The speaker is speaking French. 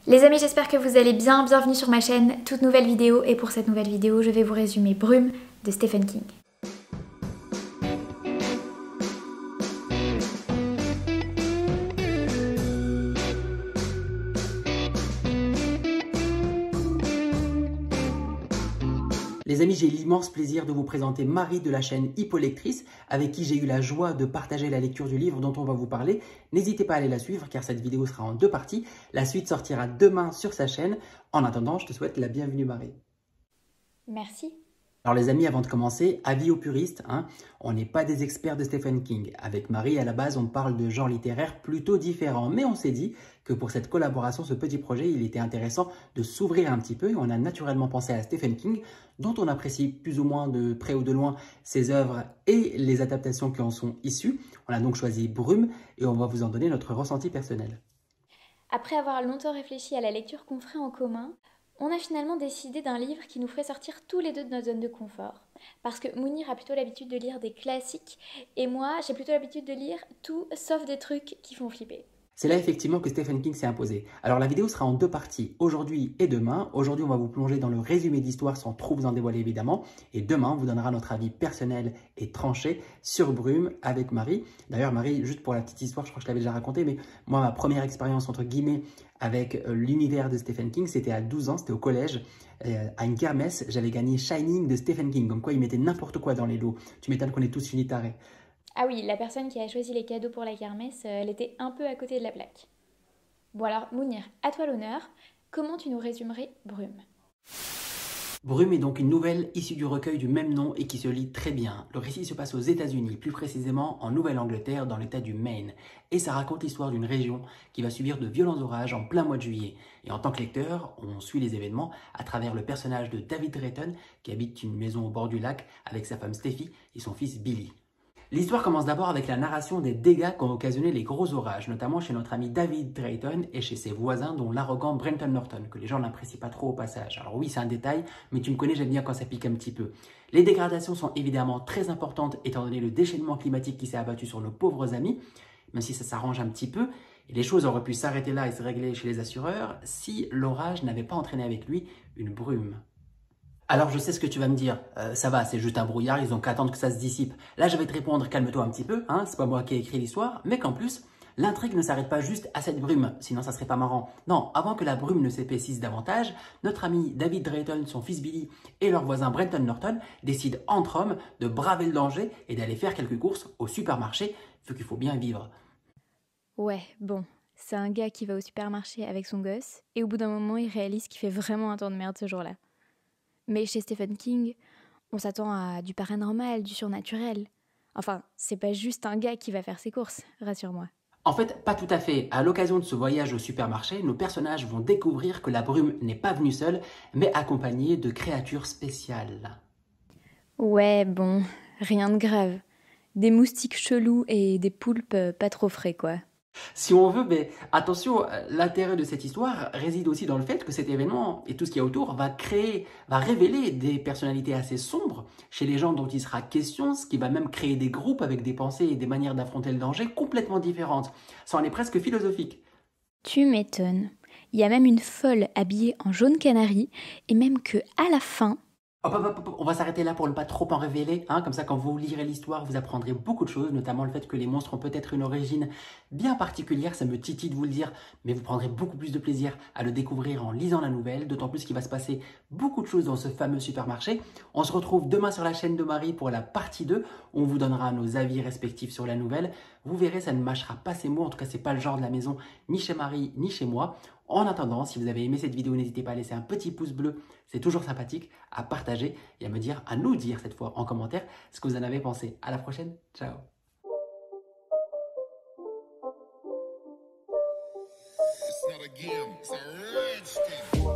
Les amis, j'espère que vous allez bien. Bienvenue sur ma chaîne, toute nouvelle vidéo. Et pour cette nouvelle vidéo, je vais vous résumer Brume de Stephen King. Les amis, j'ai l'immense plaisir de vous présenter Marie de la chaîne Hippolectrice, avec qui j'ai eu la joie de partager la lecture du livre dont on va vous parler. N'hésitez pas à aller la suivre car cette vidéo sera en deux parties. La suite sortira demain sur sa chaîne. En attendant, je te souhaite la bienvenue Marie. Merci. Alors les amis, avant de commencer, avis aux puristes, on n'est pas des experts de Stephen King. Avec Marie, à la base, on parle de genres littéraires plutôt différents. Mais on s'est dit que pour cette collaboration, ce petit projet, il était intéressant de s'ouvrir un petit peu. Et on a naturellement pensé à Stephen King, dont on apprécie plus ou moins de près ou de loin ses œuvres et les adaptations qui en sont issues. On a donc choisi Brume et on va vous en donner notre ressenti personnel. Après avoir longtemps réfléchi à la lecture qu'on ferait en commun, on a finalement décidé d'un livre qui nous ferait sortir tous les deux de notre zone de confort. Parce que Mounir a plutôt l'habitude de lire des classiques et moi j'ai plutôt l'habitude de lire tout sauf des trucs qui font flipper. C'est là effectivement que Stephen King s'est imposé. Alors la vidéo sera en deux parties, aujourd'hui et demain. Aujourd'hui, on va vous plonger dans le résumé d'histoire sans trop vous en dévoiler évidemment. Et demain, on vous donnera notre avis personnel et tranché sur Brume avec Marie. D'ailleurs, Marie, juste pour la petite histoire, je crois que je l'avais déjà raconté, mais moi, ma première expérience entre guillemets avec l'univers de Stephen King, c'était à 12 ans, c'était au collège. À une kermesse, j'avais gagné Shining de Stephen King. Comme quoi, il mettait n'importe quoi dans les lots. Tu m'étonnes qu'on est tous finis tarés. Ah oui, la personne qui a choisi les cadeaux pour la kermesse, elle était un peu à côté de la plaque. Bon alors, Mounir, à toi l'honneur. Comment tu nous résumerais Brume ? Brume est donc une nouvelle issue du recueil du même nom et qui se lit très bien. Le récit se passe aux États-Unis, plus précisément en Nouvelle-Angleterre, dans l'état du Maine. Et ça raconte l'histoire d'une région qui va subir de violents orages en plein mois de juillet. Et en tant que lecteur, on suit les événements à travers le personnage de David Drayton, qui habite une maison au bord du lac avec sa femme Steffi et son fils Billy. L'histoire commence d'abord avec la narration des dégâts qu'ont occasionné les gros orages, notamment chez notre ami David Drayton et chez ses voisins, dont l'arrogant Brenton Norton, que les gens n'apprécient pas trop au passage. Alors oui, c'est un détail, mais tu me connais, j'aime bien quand ça pique un petit peu. Les dégradations sont évidemment très importantes, étant donné le déchaînement climatique qui s'est abattu sur nos pauvres amis, même si ça s'arrange un petit peu. Et les choses auraient pu s'arrêter là et se régler chez les assureurs si l'orage n'avait pas entraîné avec lui une brume. Alors je sais ce que tu vas me dire, ça va, c'est juste un brouillard, ils ont qu'à attendre que ça se dissipe. Là je vais te répondre, calme-toi un petit peu, c'est pas moi qui ai écrit l'histoire, mais qu'en plus, l'intrigue ne s'arrête pas juste à cette brume, sinon ça serait pas marrant. Non, avant que la brume ne s'épaississe davantage, notre ami David Drayton, son fils Billy et leur voisin Brenton Norton décident entre hommes de braver le danger et d'aller faire quelques courses au supermarché, vu qu'il faut bien vivre. Ouais, bon, c'est un gars qui va au supermarché avec son gosse et au bout d'un moment il réalise qu'il fait vraiment un temps de merde ce jour-là. Mais chez Stephen King, on s'attend à du paranormal, du surnaturel. Enfin, c'est pas juste un gars qui va faire ses courses, rassure-moi. En fait, pas tout à fait. À l'occasion de ce voyage au supermarché, nos personnages vont découvrir que la brume n'est pas venue seule, mais accompagnée de créatures spéciales. Ouais, bon, rien de grave. Des moustiques chelous et des poulpes pas trop frais, quoi. Si on veut, mais attention, l'intérêt de cette histoire réside aussi dans le fait que cet événement et tout ce qu'il y a autour va révéler des personnalités assez sombres chez les gens dont il sera question, ce qui va même créer des groupes avec des pensées et des manières d'affronter le danger complètement différentes. Ça en est presque philosophique. Tu m'étonnes. Il y a même une folle habillée en jaune canari et même que à la fin... Hop, hop, hop, hop, on va s'arrêter là pour ne pas trop en révéler, comme ça quand vous lirez l'histoire, vous apprendrez beaucoup de choses, notamment le fait que les monstres ont peut-être une origine bien particulière, ça me titille de vous le dire, mais vous prendrez beaucoup plus de plaisir à le découvrir en lisant la nouvelle, d'autant plus qu'il va se passer beaucoup de choses dans ce fameux supermarché. On se retrouve demain sur la chaîne de Marie pour la partie 2, où on vous donnera nos avis respectifs sur la nouvelle. Vous verrez, ça ne mâchera pas ses mots, en tout cas c'est pas le genre de la maison, ni chez Marie, ni chez moi. En attendant, si vous avez aimé cette vidéo, n'hésitez pas à laisser un petit pouce bleu, c'est toujours sympathique, à partager et à me dire, à nous dire cette fois en commentaire ce que vous en avez pensé. À la prochaine, ciao. It's not a game, it's a rich thing.